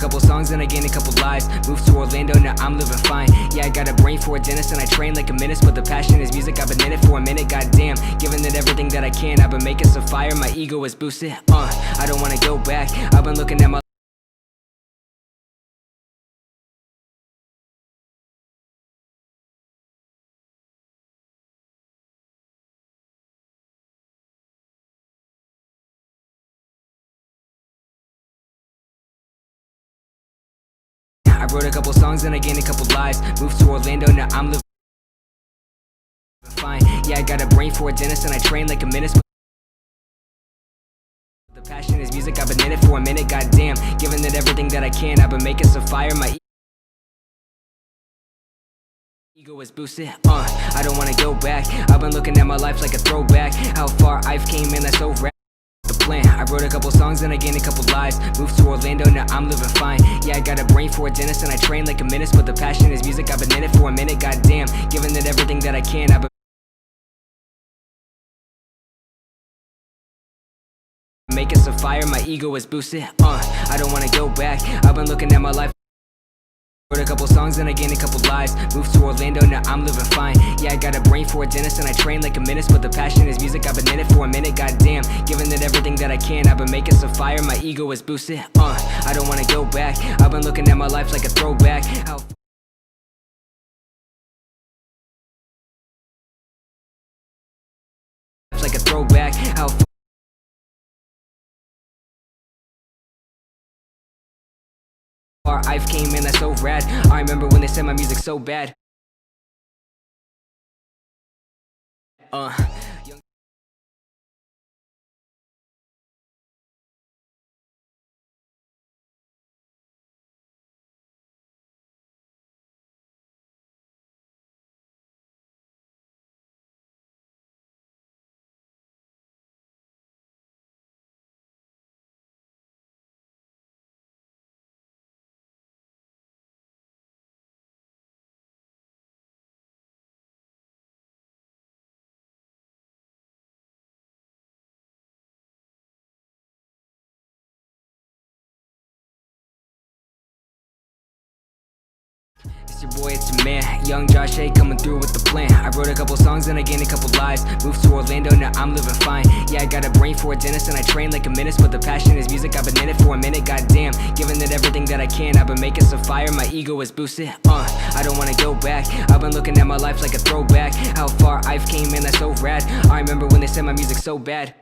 couple songs and I gained a couple lives. Moved to Orlando, now I'm living fine. Yeah, I got a brain for a dentist and I train like a menace, but the passion is music. I've been in it for a minute, goddamn. Giving it everything that I can. I've been making some fire, my ego is boosted. I don't wanna go back. I've been looking at my I wrote a couple songs and I gained a couple lives. Moved to Orlando, now I'm living fine. Yeah, I got a brain for a dentist and I train like a menace. The passion is music, I've been in it for a minute, goddamn. Giving it everything that I can. I've been making some fire, my ego is boosted. I don't wanna go back. I've been looking at my life like a throwback. How far I've came, man, that's so rad. The plan, I wrote a couple songs and I gained a couple lives. Moved to Orlando, now I'm living fine. Yeah, I got a brain for a dentist and I train like a menace, but the passion is music. I've been in it for a minute, goddamn. Giving it everything that I can. I've been making some fire, my ego is boosted. I don't wanna go back. I've been looking at my life. Wrote a couple songs and I gained a couple lives. Moved to Orlando, now I'm living fine. Yeah, I got a brain for a dentist and I train like a menace, but the passion is music. I've been in it for a minute, goddamn. Giving it everything that I can. I've been making some fire, my ego is boosted. I don't wanna go back. I've been looking at my life like a throwback. How like a throwback. How far I've came, man, that's so rad. I remember when they said my music's so bad. It's your boy, it's your man, Young Josh A, coming through with the plan. I wrote a couple songs and I gained a couple lives. Moved to Orlando, now I'm living fine. Yeah, I got a brain for a dentist and I train like a menace, but the passion is music. I've been in it for a minute, goddamn. Giving it everything that I can. I've been making some fire, my ego is boosted. I don't wanna go back. I've been looking at my life like a throwback. How far I've came, man, that's so rad. I remember when they said my music's so bad.